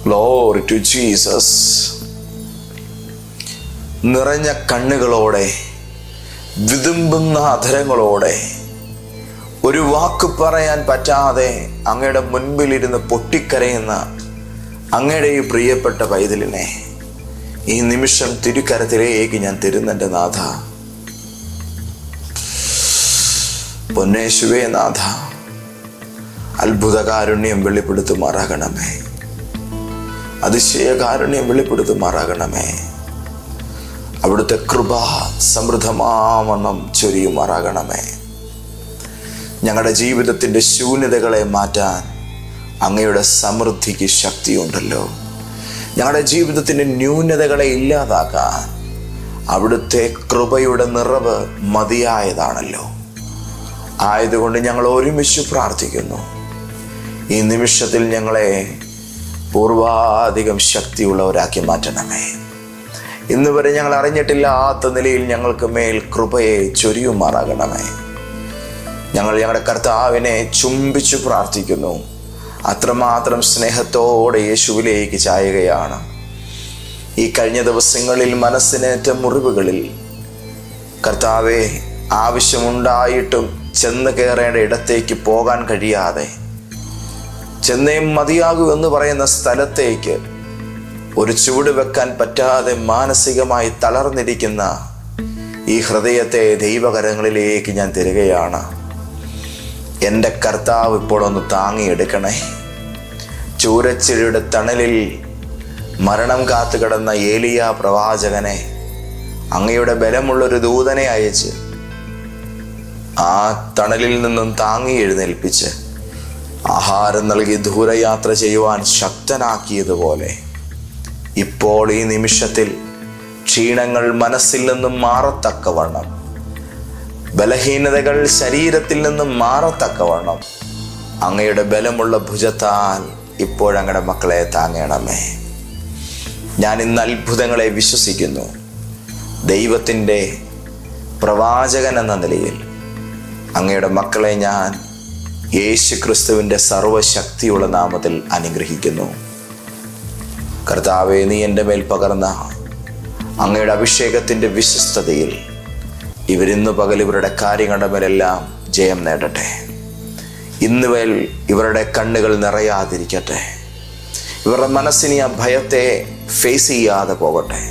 Speaker 1: Glory to Jesus. നിറഞ്ഞ കണ്ണുകളോടെ, വിതുമ്പുന്ന അധരങ്ങളോടെ, ഒരു വാക്ക് പറയാൻ പറ്റാതെ അങ്ങയുടെ മുൻപിലിരുന്ന് പൊട്ടിക്കരയുന്ന അങ്ങയുടെ ഈ പ്രിയപ്പെട്ട പൈതലിനെ ഈ നിമിഷം തിരുക്കരത്തിലേക്ക് ഞാൻ തരുന്നെൻ്റെ നാഥ. പൊന്നേശുവേ നാഥ, അത്ഭുതകാരുണ്യം വെളിപ്പെടുത്തുമാറാകണമേ. അതിശയകാരുണ്യം വെളിപ്പെടുത്തുമാറാകണമേ. അവിടുത്തെ കൃപ സമൃദ്ധമാവണ്ണം ചൊരിയുമാറാകണമേ. ഞങ്ങളുടെ ജീവിതത്തിൻ്റെ ശൂന്യതകളെ മാറ്റാൻ അങ്ങയുടെ സമൃദ്ധിക്ക് ശക്തിയുണ്ടല്ലോ. ഞങ്ങളുടെ ജീവിതത്തിൻ്റെ ന്യൂനതകളെ ഇല്ലാതാക്കാൻ അവിടുത്തെ കൃപയുടെ നിറവ് മതിയായതാണല്ലോ. ആയതുകൊണ്ട് ഞങ്ങൾ ഒരുമിച്ച് പ്രാർത്ഥിക്കുന്നു. ഈ നിമിഷത്തിൽ ഞങ്ങളെ പൂർവാധികം ശക്തിയുള്ളവരാക്കി മാറ്റണമേ. ഇന്ന് വരെ ഞങ്ങൾ അറിഞ്ഞിട്ടില്ലാത്ത നിലയിൽ ഞങ്ങൾക്ക് മേൽ കൃപയെ ചൊരിയുമാറാകണമേ. ഞങ്ങൾ ഞങ്ങളുടെ കർത്താവിനെ ചുംബിച്ചു പ്രാർത്ഥിക്കുന്നു. അത്രമാത്രം സ്നേഹത്തോടെ യേശുവിലേക്ക് ചായുകയാണ്. ഈ കഴിഞ്ഞ ദിവസങ്ങളിൽ മനസ്സിനേറ്റ മുറിവുകളിൽ കർത്താവെ, ആവശ്യമുണ്ടായിട്ടും ചെന്ന് കയറേണ്ട ഇടത്തേക്ക് പോകാൻ കഴിയാതെ, ചെന്നേ മതിയാകൂ എന്ന് പറയുന്ന സ്ഥലത്തേക്ക് ഒരു ചുവട് വെക്കാൻ പറ്റാതെ മാനസികമായി തളർന്നിരിക്കുന്ന ഈ ഹൃദയത്തെ ദൈവകരങ്ങളിലേക്ക് ഞാൻ തരികയാണ്. എൻ്റെ കർത്താവ് ഇപ്പോൾ ഒന്ന് താങ്ങിയെടുക്കണേ. ചൂരച്ചിലയുടെ തണലിൽ മരണം കാത്തു കിടന്ന ഏലിയ പ്രവാചകനെ അങ്ങയുടെ ബലമുള്ളൊരു ദൂതനെ അയച്ച് ആ തണലിൽ നിന്നും താങ്ങി എഴുന്നേൽപ്പിച്ച് ആഹാരം നൽകി ദൂരയാത്ര ചെയ്യുവാൻ ശക്തനാക്കിയതുപോലെ ഇപ്പോൾ ഈ നിമിഷത്തിൽ ക്ഷീണങ്ങൾ മനസ്സിൽ നിന്നും മാറത്തക്കവണ്ണം, ബലഹീനതകൾ ശരീരത്തിൽ നിന്നും മാറത്തക്കവണ്ണം അങ്ങയുടെ ബലമുള്ള ഭുജത്താൽ ഇപ്പോഴങ്ങയുടെ മക്കളെ താങ്ങണമേ. ഞാൻ ഇന്ന് അത്ഭുതങ്ങളെ വിശ്വസിക്കുന്നു. ദൈവത്തിൻ്റെ പ്രവാചകൻ എന്ന നിലയിൽ അങ്ങയുടെ മക്കളെ ഞാൻ യേശു ക്രിസ്തുവിൻ്റെ സർവശക്തിയുള്ള നാമത്തിൽ അനുഗ്രഹിക്കുന്നു. കർത്താവേ, നീ എൻ്റെ മേൽ പകർന്ന അങ്ങയുടെ അഭിഷേകത്തിൻ്റെ വിശ്വസ്തതയിൽ ഇവരിന്ന് പകൽ ഇവരുടെ കാര്യങ്ങളുടെ മേലെല്ലാം ജയം നേടട്ടെ. ഇന്ന് മേൽ ഇവരുടെ കണ്ണുകൾ നിറയാതിരിക്കട്ടെ. ഇവരുടെ മനസ്സിന് ആ ഭയത്തെ ഫേസ് ചെയ്യാതെ പോകട്ടെ.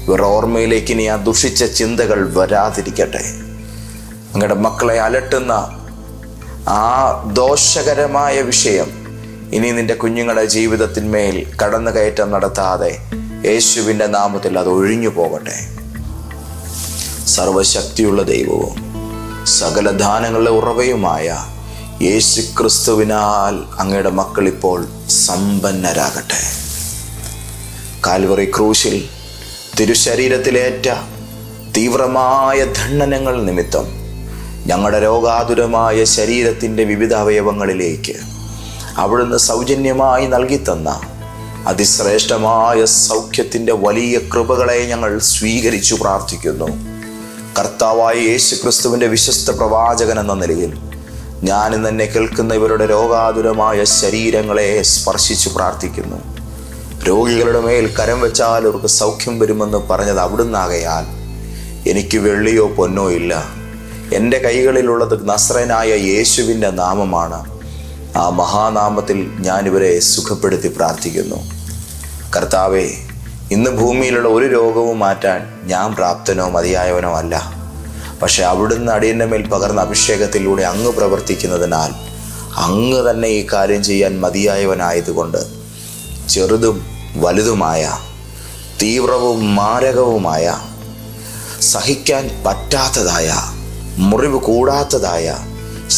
Speaker 1: ഇവരുടെ ഓർമ്മയിലേക്ക് ഇനി ആ ദുഷിച്ച ചിന്തകൾ വരാതിരിക്കട്ടെ. അങ്ങയുടെ മക്കളെ അലട്ടുന്ന ആ ദോഷകരമായ വിഷയം ഇനി നിന്റെ കുഞ്ഞുങ്ങളുടെ ജീവിതത്തിന്മേൽ കടന്നുകയറ്റം നടത്താതെ യേശുവിൻ്റെ നാമത്തിൽ അത് ഒഴിഞ്ഞു പോകട്ടെ. സർവശക്തിയുള്ള ദൈവവും സകല ദാനങ്ങളുടെ ഉറവയുമായ യേശു ക്രിസ്തുവിനാൽ അങ്ങയുടെ മക്കൾ ഇപ്പോൾ സമ്പന്നരാകട്ടെ. കാൽവറി ക്രൂശിൽ തിരുശരീരത്തിലേറ്റ തീവ്രമായ ദണ്ഡനങ്ങൾ നിമിത്തം ഞങ്ങളുടെ രോഗാതുരമായ ശരീരത്തിൻ്റെ വിവിധ അവയവങ്ങളിലേക്ക് അവിടുന്ന് സൗജന്യമായി നൽകിത്തന്ന അതിശ്രേഷ്ഠമായ സൗഖ്യത്തിൻ്റെ വലിയ കൃപകളെ ഞങ്ങൾ സ്വീകരിച്ചു പ്രാർത്ഥിക്കുന്നു. കർത്താവായ യേശു ക്രിസ്തുവിൻ്റെ വിശ്വസ്ത പ്രവാചകൻ എന്ന നിലയിൽ ഞാൻ ഇന്ന് എന്നെ കേൾക്കുന്ന ഇവരുടെ രോഗാതുരമായ ശരീരങ്ങളെ സ്പർശിച്ചു പ്രാർത്ഥിക്കുന്നു. രോഗികളുടെ മേൽ കരം വെച്ചാൽ അവർക്ക് സൗഖ്യം വരുമെന്ന് പറഞ്ഞത് അവിടുന്നാകയാൽ എനിക്ക് വെള്ളിയോ പൊന്നോ ഇല്ല. എൻ്റെ കൈകളിലുള്ളത് നസ്രയനായ യേശുവിൻ്റെ നാമമാണ്. ആ മഹാനാമത്തിൽ ഞാനിവരെ സുഖപ്പെടുത്തി പ്രാർത്ഥിക്കുന്നു. കർത്താവേ, ഇന്ന് ഭൂമിയിലുള്ള ഒരു രോഗവും മാറ്റാൻ ഞാൻ പ്രാപ്തനോ മതിയായവനോ അല്ല. പക്ഷെ അവിടുന്ന് അടിയൻ്റെ മേൽ പകർന്ന അഭിഷേകത്തിലൂടെ അങ്ങ് പ്രവർത്തിക്കുന്നതിനാൽ അങ്ങ് തന്നെ ഈ കാര്യം ചെയ്യാൻ മതിയായവനായതുകൊണ്ട് ചെറുതും വലുതുമായ, തീവ്രവും മാരകവുമായ, സഹിക്കാൻ പറ്റാത്തതായ, മുറിവ് കൂടാത്തതായ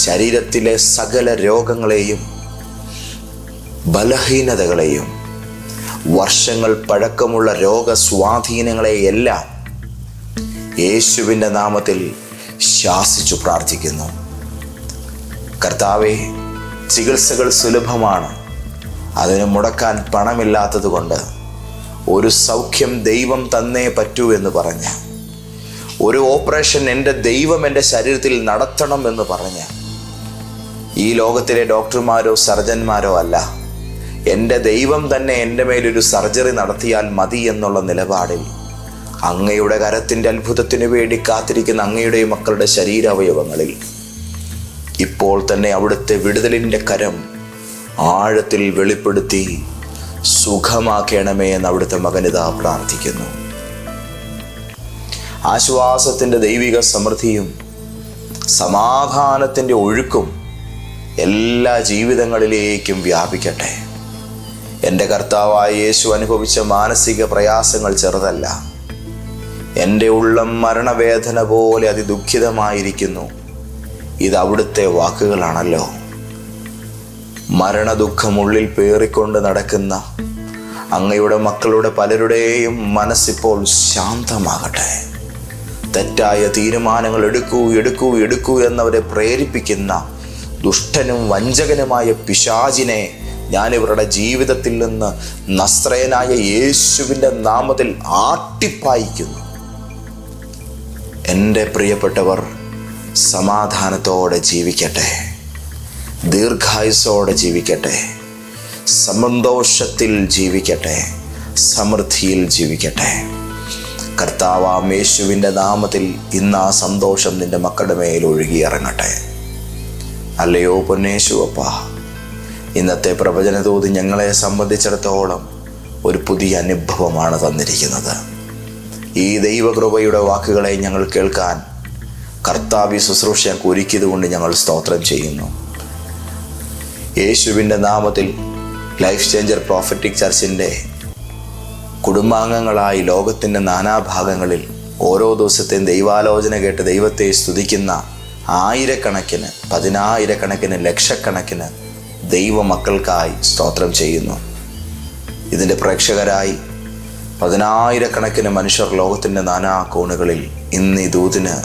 Speaker 1: ശരീരത്തിലെ സകല രോഗങ്ങളെയും ബലഹീനതകളെയും വർഷങ്ങൾ പഴക്കമുള്ള രോഗസ്വാധീനങ്ങളെയെല്ലാം യേശുവിൻ്റെ നാമത്തിൽ ശാസിച്ചു പ്രാർത്ഥിക്കുന്നു. കർത്താവേ, ചികിത്സകൾ സുലഭമാണ്. അതിന് മുടക്കാൻ പണമില്ലാത്തത് കൊണ്ട് ഒരു സൗഖ്യം ദൈവം തന്നേ പറ്റൂ എന്ന് പറഞ്ഞ്, ഒരു ഓപ്പറേഷൻ എൻ്റെ ദൈവം എൻ്റെ ശരീരത്തിൽ നടത്തണം എന്ന് പറഞ്ഞ്, ഈ ലോകത്തിലെ ഡോക്ടർമാരോ സർജന്മാരോ അല്ല, എൻ്റെ ദൈവം തന്നെ എൻ്റെ മേലൊരു സർജറി നടത്തിയാൽ മതി എന്നുള്ള നിലപാടിൽ അങ്ങയുടെ കരത്തിൻ്റെ അത്ഭുതത്തിനു വേണ്ടി കാത്തിരിക്കുന്ന അങ്ങയുടെ മക്കളുടെ ശരീരാവയവങ്ങളിൽ ഇപ്പോൾ തന്നെ അവിടുത്തെ വിടുതലിൻ്റെ കരം ആഴത്തിൽ വെളിപ്പെടുത്തി സുഖമാക്കണമേ എന്ന് അവിടുത്തെ മകനിതാ പ്രാർത്ഥിക്കുന്നു. ആശ്വാസത്തിൻ്റെ ദൈവിക സമൃദ്ധിയും സമാധാനത്തിൻ്റെ ഒഴുക്കും എല്ലാ ജീവിതങ്ങളിലേക്കും വ്യാപിക്കട്ടെ. എൻ്റെ കർത്താവായ യേശു അനുഭവിച്ച മാനസിക പ്രയാസങ്ങൾ ചെറുതല്ല. എൻ്റെ ഉള്ളം മരണവേദന പോലെ അതിദുഃഖിതമായിരിക്കുന്നു. ഇത് അവിടുത്തെ വാക്കുകളാണല്ലോ. മരണദുഃഖം ഉള്ളിൽ പേറിക്കൊണ്ട് നടക്കുന്ന അങ്ങയുടെ മക്കളുടെ പലരുടെയും മനസ്സിപ്പോൾ ശാന്തമാകട്ടെ. തെറ്റായ തീരുമാനങ്ങൾ എടുക്കൂ എന്നവരെ പ്രേരിപ്പിക്കുന്ന ദുഷ്ടനും വഞ്ചകനുമായ പിശാചിനെ ഞാനിവരുടെ ജീവിതത്തിൽ നിന്ന് നസ്രയനായ യേശുവിൻ്റെ നാമത്തിൽ ആട്ടിപ്പായിക്കുന്നു. എൻ്റെ പ്രിയപ്പെട്ടവർ സമാധാനത്തോടെ ജീവിക്കട്ടെ, ദീർഘായുസ്സോടെ ജീവിക്കട്ടെ, സന്തോഷത്തിൽ ജീവിക്കട്ടെ, സമൃദ്ധിയിൽ ജീവിക്കട്ടെ. കർത്താവാം യേശുവിൻ്റെ നാമത്തിൽ ഇന്ന് ആ സന്തോഷം നിൻ്റെ മക്കളുടെ മേൽ ഒഴുകിയിറങ്ങട്ടെ. അല്ലയോ പൊന്നേശുവപ്പ, ഇന്നത്തെ പ്രവചനതോത് ഞങ്ങളെ സംബന്ധിച്ചിടത്തോളം ഒരു പുതിയ അനുഭവമാണ് തന്നിരിക്കുന്നത്. ഈ ദൈവകൃപയുടെ വാക്കുകളെ ഞങ്ങൾ കേൾക്കാൻ കർത്താവി ശുശ്രൂഷ ഒരുക്കിയത് കൊണ്ട് ഞങ്ങൾ സ്തോത്രം ചെയ്യുന്നു. യേശുവിൻ്റെ നാമത്തിൽ ലൈഫ് ചേഞ്ചർ പ്രോഫറ്റിക് ചർച്ചിൻ്റെ കുടുംബാംഗങ്ങളായി ലോകത്തിൻ്റെ നാനാഭാഗങ്ങളിൽ ഓരോ ദിവസത്തെയും ദൈവാലോചന കേട്ട് ദൈവത്തെ സ്തുതിക്കുന്ന ആയിരക്കണക്കിന്, പതിനായിരക്കണക്കിന്, ലക്ഷക്കണക്കിന് ദൈവമക്കൾക്കായി സ്തോത്രം ചെയ്യുന്നു. ഇതിൻ്റെ പ്രേക്ഷകരായി പതിനായിരക്കണക്കിന് മനുഷ്യർ ലോകത്തിൻ്റെ നാനാ കോണുകളിൽ ഇന്ന് ഈ ദൂതിന്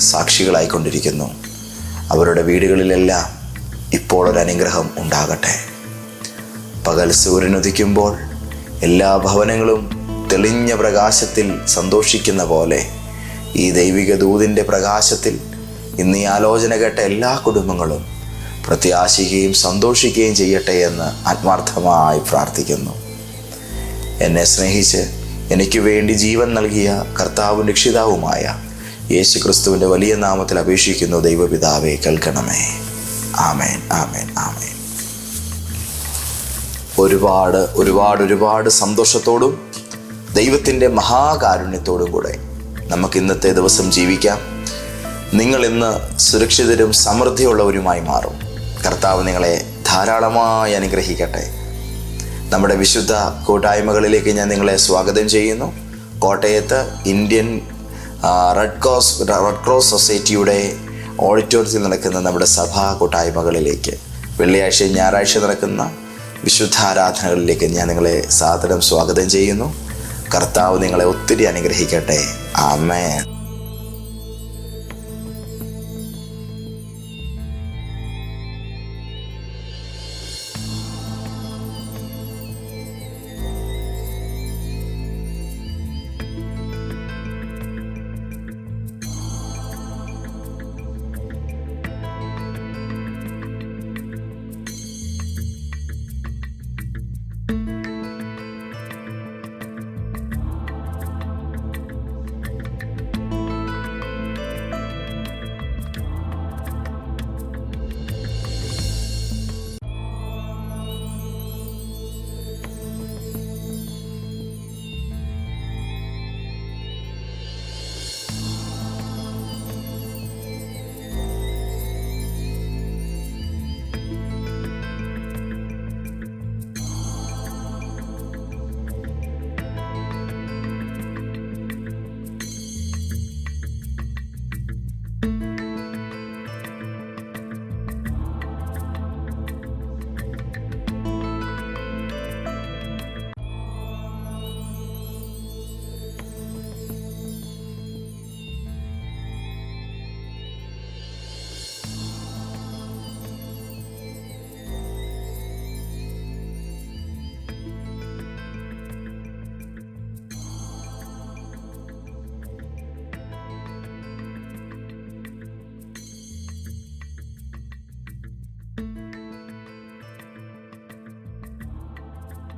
Speaker 1: സാക്ഷികളായിക്കൊണ്ടിരിക്കുന്നു. അവരുടെ വീടുകളിലെല്ലാം ഇപ്പോൾ ഒരു അനുഗ്രഹം ഉണ്ടാകട്ടെ. പകൽ സൂര്യനുദിക്കുമ്പോൾ എല്ലാ ഭവനങ്ങളും തെളിഞ്ഞ പ്രകാശത്തിൽ സന്തോഷിക്കുന്ന പോലെ ഈ ദൈവിക ദൂതിൻ്റെ പ്രകാശത്തിൽ ഇന്ന് ഈ ആലോചന കേട്ട എല്ലാ കുടുംബങ്ങളും പ്രത്യാശിക്കുകയും സന്തോഷിക്കുകയും ചെയ്യട്ടെ എന്ന് ആത്മാർത്ഥമായി പ്രാർത്ഥിക്കുന്നു. എന്നെ സ്നേഹിച്ച് എനിക്ക് വേണ്ടി ജീവൻ നൽകിയ കർത്താവും രക്ഷിതാവുമായ യേശു ക്രിസ്തുവിൻ്റെ വലിയ നാമത്തിൽ അപേക്ഷിക്കുന്നു. ദൈവപിതാവേ, കേൾക്കണമേ. ആമേൻ, ആമേൻ, ആമേൻ. ഒരുപാട് സന്തോഷത്തോടും ദൈവത്തിൻ്റെ മഹാകാരുണ്യത്തോടും കൂടെ നമുക്ക് ഇന്നത്തെ ദിവസം ജീവിക്കാം. നിങ്ങൾ ഇന്ന് സുരക്ഷിതരും സമൃദ്ധിയുള്ളവരുമായി മാറും. കർത്താവ് നിങ്ങളെ ധാരാളമായി അനുഗ്രഹിക്കട്ടെ. നമ്മുടെ വിശുദ്ധ കൂട്ടായ്മകളിലേക്ക് ഞാൻ നിങ്ങളെ സ്വാഗതം ചെയ്യുന്നു. കോട്ടയത്ത് ഇന്ത്യൻ റെഡ് ക്രോസ് സൊസൈറ്റിയുടെ ഓഡിറ്റോറിയത്തിൽ നടക്കുന്ന നമ്മുടെ സഭാ കൂട്ടായ്മകളിലേക്ക് വെള്ളിയാഴ്ച ഞായറാഴ്ച നടക്കുന്ന വിശുദ്ധ ആരാധനകളിലേക്ക് ഞാൻ നിങ്ങളെ സാദരം സ്വാഗതം ചെയ്യുന്നു. കർത്താവ് നിങ്ങളെ ഒത്തിരി അനുഗ്രഹിക്കട്ടെ. ആമേൻ.